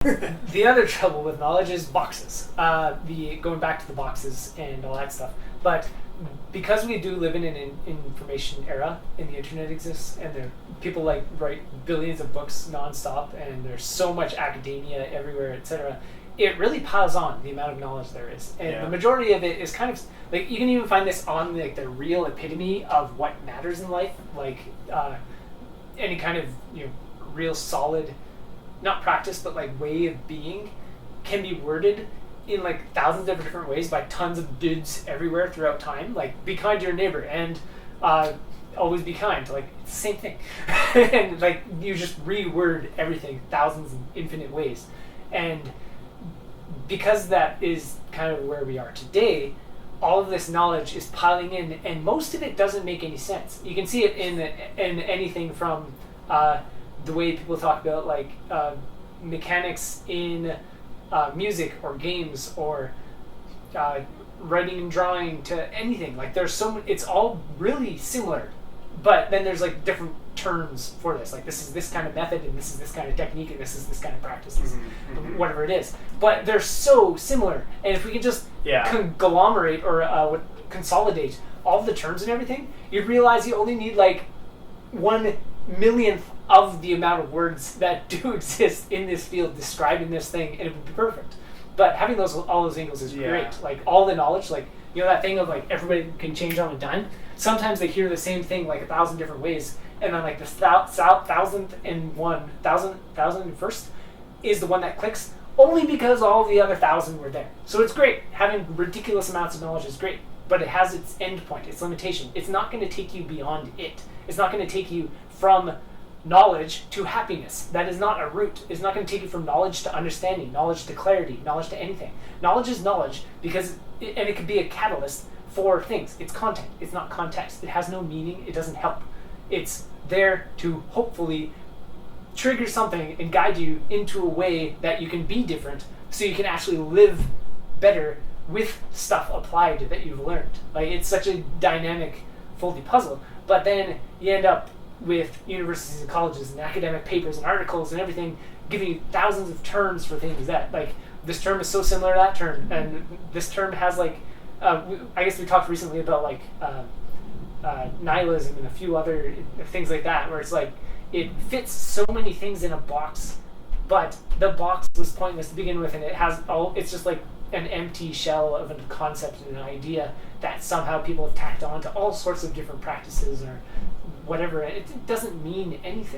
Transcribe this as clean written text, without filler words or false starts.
The other trouble with knowledge is boxes. The going back to the boxes and all that stuff. But because we do live in an information era, and the internet exists, and there people like write billions of books nonstop, and there's so much academia everywhere, etc. It really piles on the amount of knowledge there is, and the majority of it is kind of like you can even find this on like the real epitome of what matters in life, like any kind of real solid, not practice but like way of being, can be worded in like thousands of different ways by tons of dudes everywhere throughout time. Like, be kind to your neighbor, and always be kind. Like, it's the same thing. And like you just reword everything thousands and infinite ways, and because that is kind of where we are today, all of this knowledge is piling in, and most of it doesn't make any sense. You can see it in anything from the way people talk about like mechanics in music or games or writing and drawing, to anything. Like, there's it's all really similar, but then there's like different terms for this. Like, this is this kind of method, and this is this kind of technique, and this is this kind of practice, whatever it is. But they're so similar, and if we could just conglomerate or consolidate all of the terms and everything, you'd realize you only need like 1/1,000,000th of the amount of words that do exist in this field describing this thing, and it would be perfect. But having all those angles is great. Like, all the knowledge, like, that thing of like everybody can change on a dime. Sometimes they hear the same thing like 1,000 different ways, and then like the thousandth and first is the one that clicks, only because all the other 1,000 were there. So it's great. Having ridiculous amounts of knowledge is great, but it has its end point, its limitation. It's not going to take you beyond it. It's not going to take you from knowledge to happiness. That is not a route. It's not going to take you from knowledge to understanding, knowledge to clarity, knowledge to anything. Knowledge is knowledge because it could be a catalyst for things. It's content. It's not context. It has no meaning. It doesn't help. It's there to hopefully trigger something and guide you into a way that you can be different, so you can actually live better with stuff applied that you've learned. Like, it's such a dynamic, foldy puzzle. But then you end up with universities and colleges and academic papers and articles and everything giving you thousands of terms for things that, like, this term is so similar to that term, and this term has like I guess we talked recently about like nihilism and a few other things like that, where it's like it fits so many things in a box, but the box was pointless to begin with, and it's just like an empty shell of a concept and an idea that somehow people have tacked on to all sorts of different practices or whatever. It doesn't mean anything.